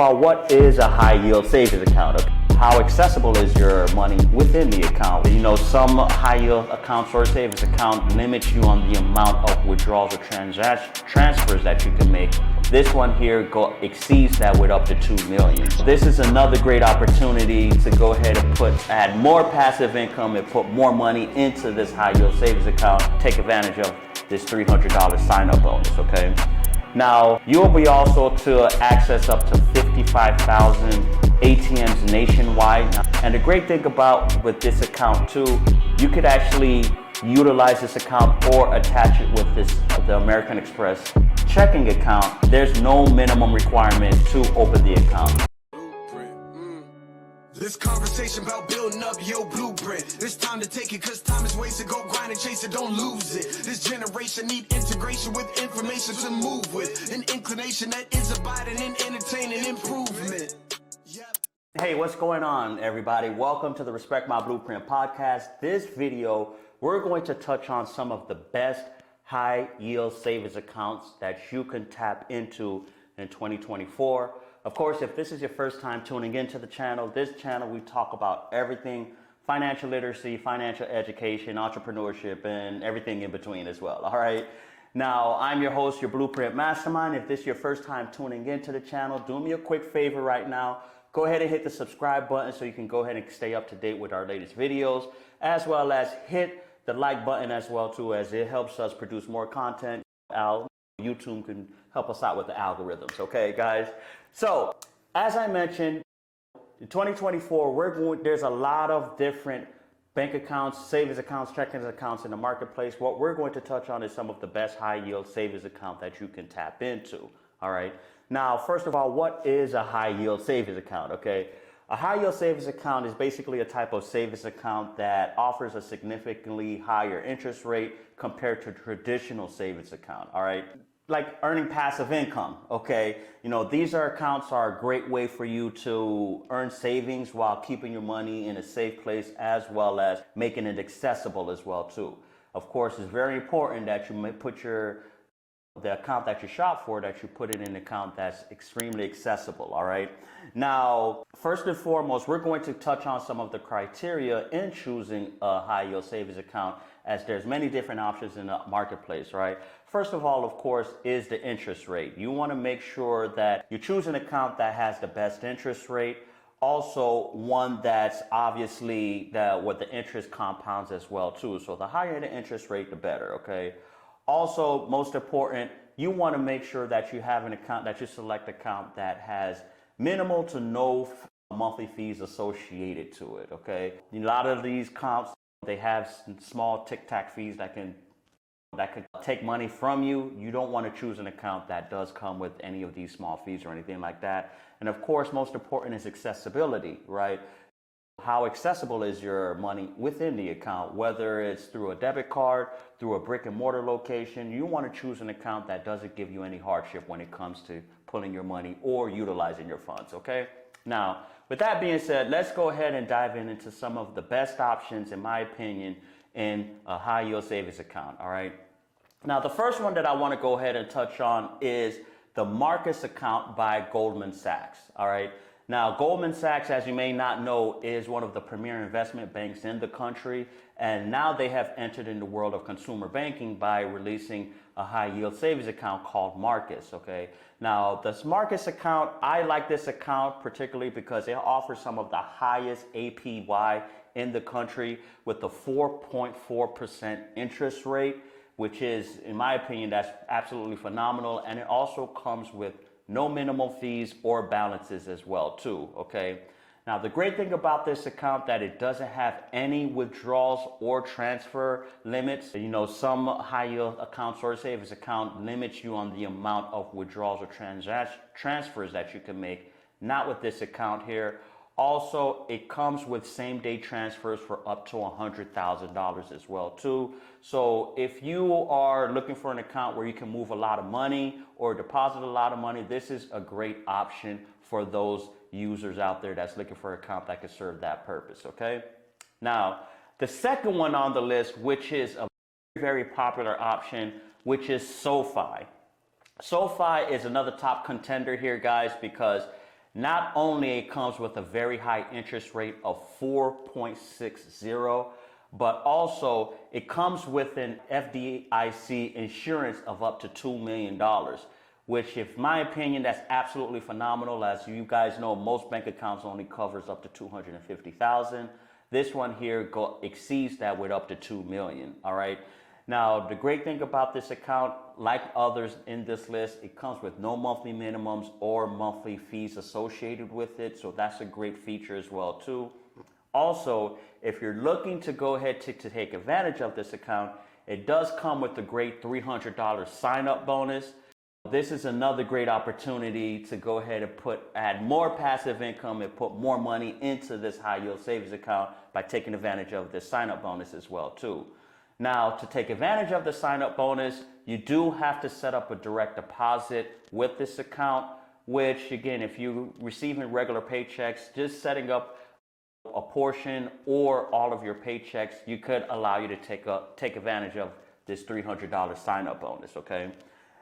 all, what is a high yield savings account? How accessible is your money within the account? You know, some high yield accounts or savings account limits you on the amount of withdrawals or transfers that you can make. This one here exceeds that with up to 2 million. This is another great opportunity to go ahead and add more passive income and put more money into this high yield savings account. Take advantage of this $300 sign up bonus, okay? Now, you'll be also to access up to 55,000 ATMs nationwide. And the great thing about with this account too, you could actually utilize this account or attach it with the American Express checking account. There's no minimum requirement to open the account. This conversation about building up your blueprint. It's time to take it, cause time is wasted. Go grind and chase it, don't lose it. This generation need integration with information to move with. An inclination that is abiding in entertaining improvement. Yep. Hey, what's going on, everybody? Welcome to the Respect My Blueprint podcast. This video, we're going to touch on some of the best high yield savings accounts that you can tap into in 2024. Of course, if this is your first time tuning into the channel, we talk about everything financial literacy, financial education, entrepreneurship, and everything in between as well. All right. Now, I'm your host, your Blueprint Mastermind. If this is your first time tuning into the channel, do me a quick favor right now. Go ahead and hit the subscribe button so you can go ahead and stay up to date with our latest videos, as well as hit the like button as well too, as it helps us produce more content. YouTube can help us out with the algorithms. Okay, guys. So, as I mentioned, in 2024, there's a lot of different bank accounts, savings accounts, checking accounts in the marketplace. What we're going to touch on is some of the best high yield savings account that you can tap into. All right. Now, first of all, what is a high yield savings account? Okay. A high yield savings account is basically a type of savings account that offers a significantly higher interest rate compared to traditional savings account. All right. Like earning passive income, okay? You know, these accounts are a great way for you to earn savings while keeping your money in a safe place, as well as making it accessible as well too. Of course, it's very important that you put the account that you shop for, that you put it in an account that's extremely accessible, all right? Now, first and foremost, we're going to touch on some of the criteria in choosing a high yield savings account, as there's many different options in the marketplace, right? First of all, of course, is the interest rate. You want to make sure that you choose an account that has the best interest rate. Also, one that's obviously where the interest compounds as well too. So the higher the interest rate, the better, okay? Also, most important, you want to make sure that you have an account, that you select an account that has minimal to no monthly fees associated to it, okay? A lot of these accounts, they have small tic-tac fees that can take money from you. You don't want to choose an account that does come with any of these small fees or anything like that. And of course, most important is accessibility, right? How accessible is your money within the account, whether it's through a debit card, through a brick and mortar location. You want to choose an account that doesn't give you any hardship when it comes to pulling your money or utilizing your funds, okay? Now, with that being said, let's go ahead and dive into some of the best options, in my opinion, in a high yield savings account, all right? Now, the first one that I want to go ahead and touch on is the Marcus account by Goldman Sachs, all right? Now, Goldman Sachs, as you may not know, is one of the premier investment banks in the country, and now they have entered in the world of consumer banking by releasing a high yield savings account called Marcus, okay? Now, this Marcus account, I like this account particularly because it offers some of the highest APY in the country with the 4.4% interest rate, which is, in my opinion, that's absolutely phenomenal. And it also comes with no minimum fees or balances as well too, okay? Now, the great thing about this account that it doesn't have any withdrawals or transfer limits. You know, some high yield accounts or savings account limits you on the amount of withdrawals or transfers that you can make. Not with this account here. Also, it comes with same day transfers for up to $100,000 as well too. So if you are looking for an account where you can move a lot of money or deposit a lot of money, this is a great option for those users out there that's looking for an account that can serve that purpose, okay? Now, the second one on the list, which is a very popular option, which is SoFi. SoFi is another top contender here, guys, because Not only it comes with a very high interest rate of 4.60, but also it comes with an FDIC insurance of up to $2 million, which, in my opinion, that's absolutely phenomenal. As you guys know, most bank accounts only covers up to $250,000. This one here exceeds that with up to $2 million. All right. Now, the great thing about this account, like others in this list, it comes with no monthly minimums or monthly fees associated with it. So that's a great feature as well, too. Also, if you're looking to go ahead to take advantage of this account, it does come with the great $300 sign-up bonus. This is another great opportunity to go ahead and add more passive income and put more money into this high yield savings account by taking advantage of this sign-up bonus as well, too. Now, to take advantage of the sign-up bonus, you do have to set up a direct deposit with this account, which, again, if you're receiving regular paychecks, just setting up a portion or all of your paychecks, you could allow you to take advantage of this $300 sign-up bonus, okay?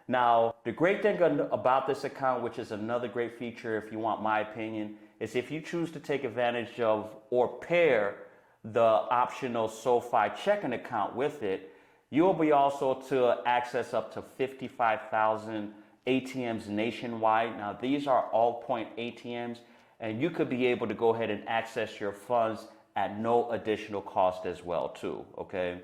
Now, the great thing about this account, which is another great feature if you want my opinion, is if you choose to take advantage of or pair the optional SoFi checking account with it, you'll be also to access up to 55,000 ATMs nationwide. Now, these are all-point ATMs, and you could be able to go ahead and access your funds at no additional cost as well, too, okay?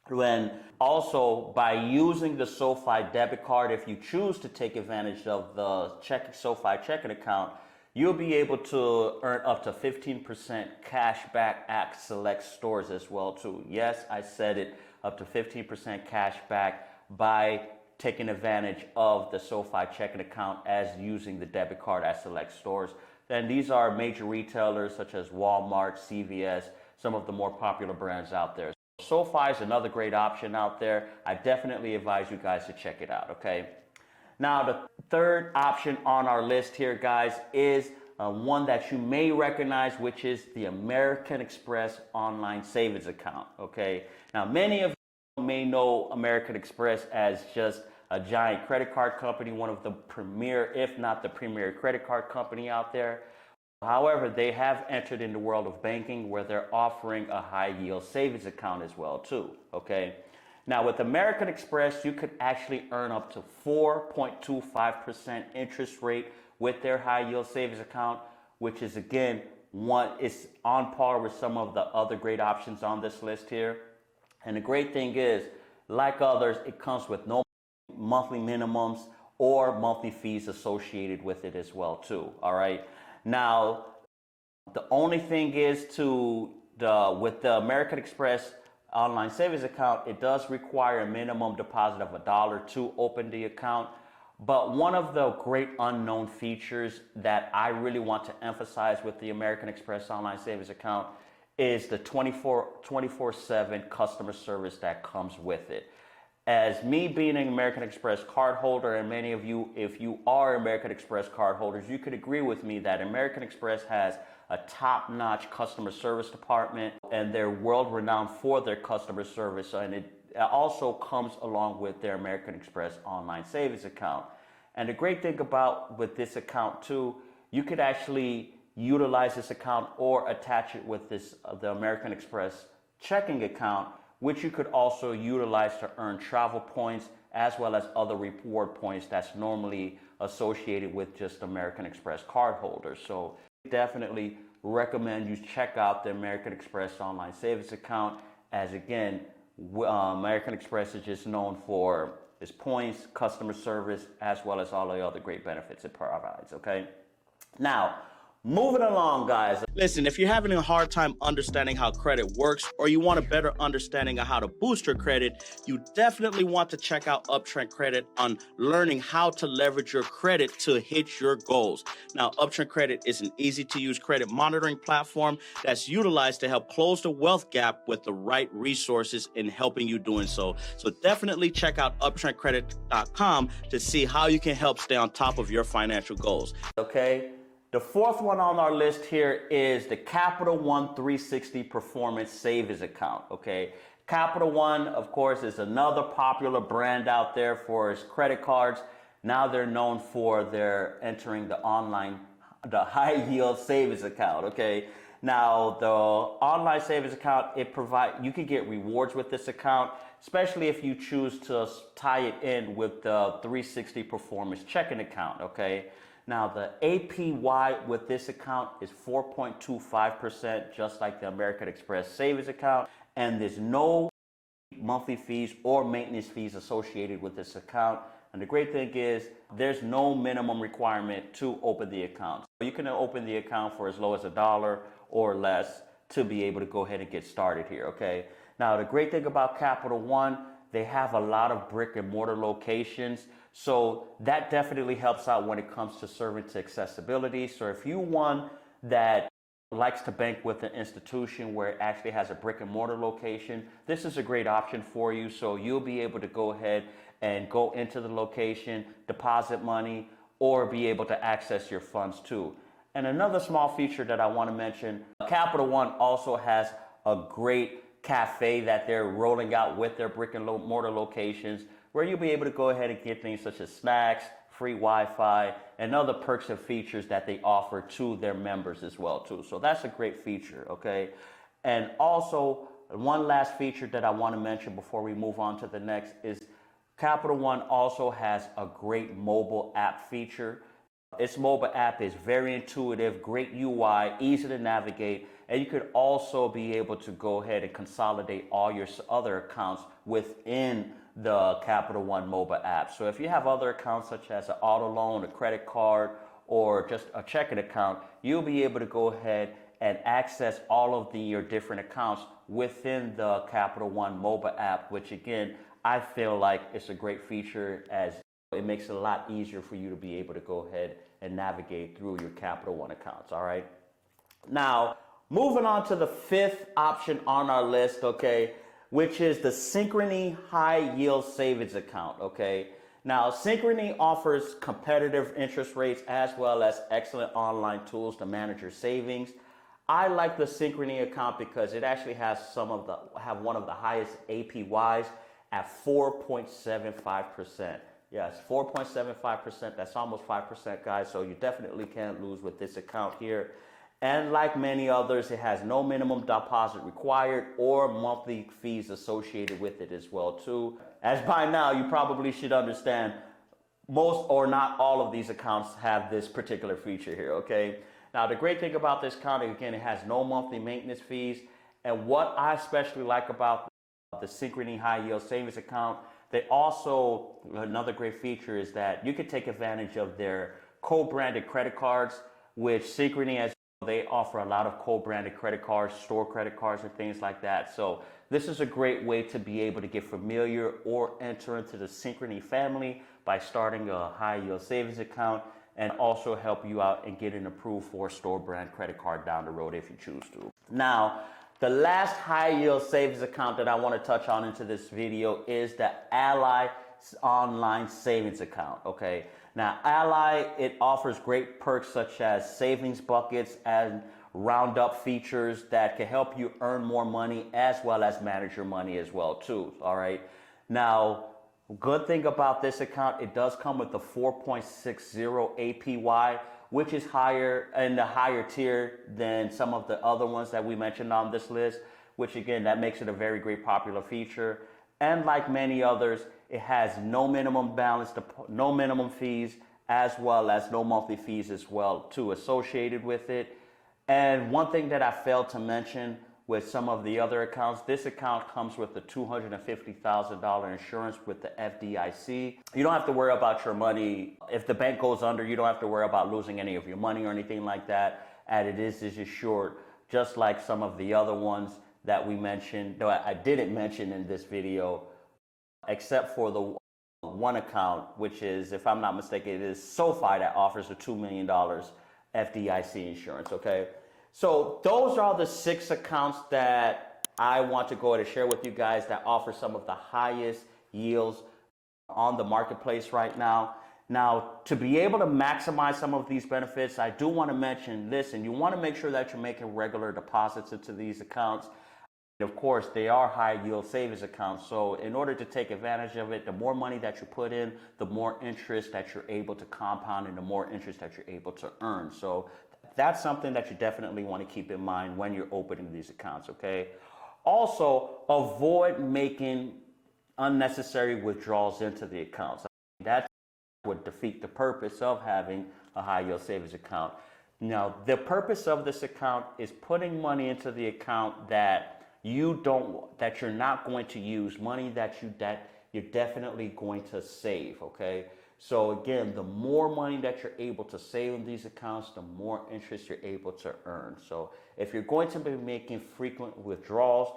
When also, by using the SoFi debit card, if you choose to take advantage of the SoFi checking account, you'll be able to earn up to 15% cash back at select stores as well, too. Yes, I said it, up to 15% cash back by taking advantage of the SoFi checking account as using the debit card at select stores. Then these are major retailers such as Walmart, CVS, some of the more popular brands out there. SoFi is another great option out there. I definitely advise you guys to check it out, okay? Now, the third option on our list here, guys, is one that you may recognize, which is the American Express online savings account, okay? Now, many of you may know American Express as just a giant credit card company, one of the premier, if not the premier credit card company out there. However, they have entered in the world of banking where they're offering a high yield savings account as well, too, okay? Now, with American Express, you could actually earn up to 4.25% interest rate with their high yield savings account, which is, again, it's on par with some of the other great options on this list here. And the great thing is, like others, it comes with no monthly minimums or monthly fees associated with it as well, too, all right? Now, the only thing is with the American Express online savings account, it does require a minimum deposit of $1 to open the account. But one of the great unknown features that I really want to emphasize with the American Express online savings account is the 24/7 customer service that comes with it. As me being an American Express card holder, and many of you, if you are American Express card holders, you could agree with me that American Express has a top-notch customer service department, and they're world-renowned for their customer service, and it also comes along with their American Express online savings account. And the great thing with this account too, you could actually utilize this account or attach it with the American Express checking account, which you could also utilize to earn travel points as well as other reward points that's normally associated with just American Express card holders. So definitely recommend you check out the American Express online savings account, as again, American Express is just known for its points, customer service, as well as all the other great benefits it provides, okay? Now, moving along, guys. Listen, if you're having a hard time understanding how credit works, or you want a better understanding of how to boost your credit, you definitely want to check out Uptrend Credit on learning how to leverage your credit to hit your goals. Now, Uptrend Credit is an easy-to-use credit monitoring platform that's utilized to help close the wealth gap with the right resources in helping you doing so. So definitely check out uptrendcredit.com to see how you can help stay on top of your financial goals. Okay. The fourth one on our list here is the Capital One 360 Performance Savings Account, okay? Capital One, of course, is another popular brand out there for its credit cards. Now they're known for their entering the online the high yield savings account, okay? Now, the online savings account, you can get rewards with this account, especially if you choose to tie it in with the 360 performance checking account, okay? Now, the APY with this account is 4.25%, just like the American Express savings account, and there's no monthly fees or maintenance fees associated with this account. And the great thing is there's no minimum requirement to open the account. You can open the account for as low as $1 or less to be able to go ahead and get started here, okay? Now, the great thing about Capital One, they have a lot of brick and mortar locations, so that definitely helps out when it comes to serving to accessibility. So if you one that likes to bank with an institution where it actually has a brick and mortar location, this is a great option for you. So you'll be able to go ahead and go into the location, deposit money, or be able to access your funds too. And another small feature that I want to mention, Capital One also has a great cafe that they're rolling out with their brick and mortar locations, where you'll be able to go ahead and get things such as snacks, free Wi-Fi, and other perks and features that they offer to their members as well too. So that's a great feature, okay? And also, one last feature that I want to mention before we move on to the next is Capital One also has a great mobile app feature. Its mobile app is very intuitive, great UI, easy to navigate, and you could also be able to go ahead and consolidate all your other accounts within the Capital One mobile app. So if you have other accounts such as an auto loan, a credit card, or just a checking account, you'll be able to go ahead and access all of your different accounts within the Capital One mobile app, which again, I feel like it's a great feature as it makes it a lot easier for you to be able to go ahead and navigate through your Capital One accounts, all right? Now, moving on to the fifth option on our list, okay, which is the Synchrony High Yield Savings Account, okay? Now, Synchrony offers competitive interest rates as well as excellent online tools to manage your savings. I like the Synchrony account because it actually has one of the highest APYs at 4.75%. Yes, 4.75%. That's almost 5%, guys. So you definitely can't lose with this account here. And like many others, it has no minimum deposit required or monthly fees associated with it as well too. As by now, you probably should understand, most or not all of these accounts have this particular feature here, okay? Now, the great thing about this account, again, it has no monthly maintenance fees. And what I especially like about the Synchrony High Yield Savings Account, they also, another great feature is that you can take advantage of their co-branded credit cards, which Synchrony, as they offer a lot of co-branded credit cards, store credit cards, and things like that. So this is a great way to be able to get familiar or enter into the Synchrony family by starting a high yield savings account, and also help you out and getting approved for a store brand credit card down the road if you choose to. Now, the last high yield savings account that I want to touch on into this video is the Ally online savings account, okay? Now, Ally, it offers great perks such as savings buckets and roundup features that can help you earn more money as well as manage your money as well too, all right? Now, good thing about this account, it does come with the 4.60 APY, which is higher in the higher tier than some of the other ones that we mentioned on this list, which again, that makes it a very great popular feature. And like many others, it has no minimum balance, no minimum fees, as well as no monthly fees as well too associated with it. And one thing that I failed to mention with some of the other accounts, this account comes with the $250,000 insurance with the FDIC. You don't have to worry about your money. If the bank goes under, you don't have to worry about losing any of your money or anything like that. And it is assured, just like some of the other ones that we mentioned, though I didn't mention in this video, except for the one account, which is, if I'm not mistaken, it is SoFi that offers a $2 million FDIC insurance, okay? So those are the 6 accounts that I want to go ahead and share with you guys that offer some of the highest yields on the marketplace right now. Now, to be able to maximize some of these benefits, I do want to mention this, and you want to make sure that you're making regular deposits into these accounts. Of course, they are high yield savings accounts. So in order to take advantage of it, the more money that you put in, the more interest that you're able to compound and the more interest that you're able to earn. So that's something that you definitely want to keep in mind when you're opening these accounts, okay? Also, avoid making unnecessary withdrawals into the accounts. That would defeat the purpose of having a high yield savings account. Now, the purpose of this account is putting money into the account that you're not going to use, money that you're definitely going to save, okay? So again, the more money that you're able to save in these accounts, the more interest you're able to earn. So if you're going to be making frequent withdrawals,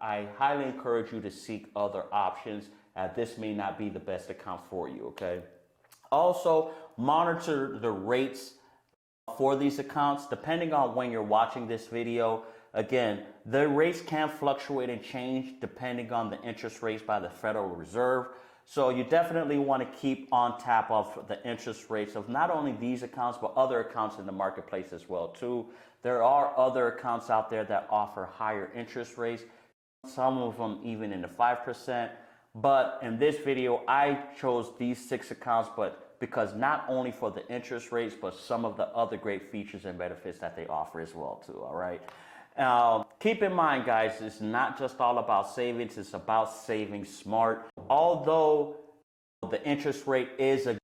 I highly encourage you to seek other options, as this may not be the best account for you, okay? Also, monitor the rates for these accounts. Depending on when you're watching this video, again, the rates can fluctuate and change depending on the interest rates by the Federal Reserve. So you definitely want to keep on top of the interest rates of not only these accounts, but other accounts in the marketplace as well too. There are other accounts out there that offer higher interest rates, some of them even in the 5%. But in this video, I chose these 6 accounts, but because not only for the interest rates, but some of the other great features and benefits that they offer as well too, all right? Keep in mind, guys, it's not just all about savings, it's about saving smart. Although the interest rate is a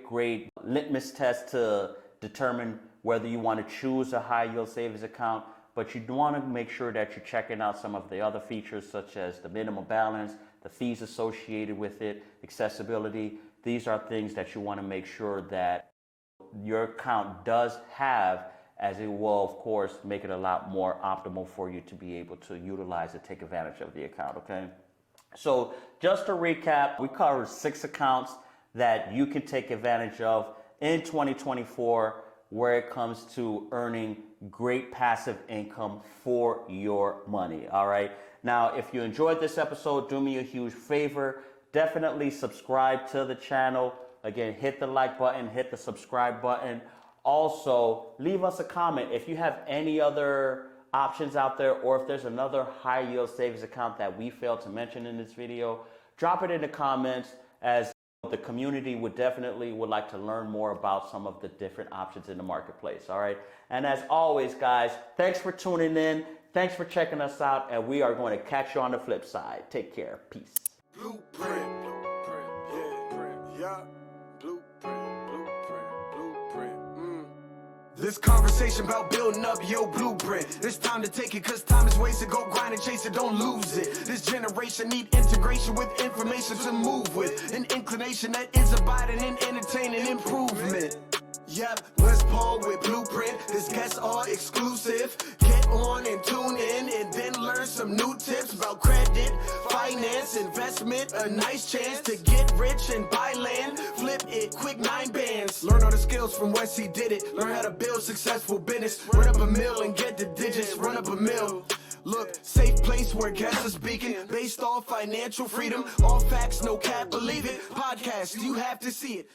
great litmus test to determine whether you want to choose a high yield savings account, but you want to make sure that you're checking out some of the other features such as the minimum balance, the fees associated with it, accessibility. These are things that you want to make sure that your account does have, as it will, of course, make it a lot more optimal for you to be able to utilize and take advantage of the account, okay? So just to recap, we covered 6 accounts that you can take advantage of in 2024 where it comes to earning great passive income for your money, all right? Now, if you enjoyed this episode, do me a huge favor. Definitely subscribe to the channel. Again, hit the like button, hit the subscribe button. Also, leave us a comment if you have any other options out there, or if there's another high yield savings account that we failed to mention in this video. Drop it in the comments, as the community would like to learn more about some of the different options in the marketplace, all right? And as always, guys, thanks for tuning in. Thanks for checking us out, and we are going to catch you on the flip side. Take care. Peace. Blueprint, yeah. This conversation about building up your blueprint. It's time to take it, cause time is wasted. Go grind and chase it, don't lose it. This generation need integration with information to move with. An inclination that is abiding in entertaining improvement. Yep, 𝗥𝗲𝗹 with Blueprint. This guests are exclusive. Get on and tune in and then learn some new tips about credit, finance, investment. A nice chance to get rich and buy land. Flip it, quick 9 bands. Learn all the skills from Wes, he did it. Learn how to build successful business. Run up a mill and get the digits. Run up a mill. Look, safe place where guests are speaking. Based off financial freedom. All facts, no cap, believe it. Podcast, you have to see it.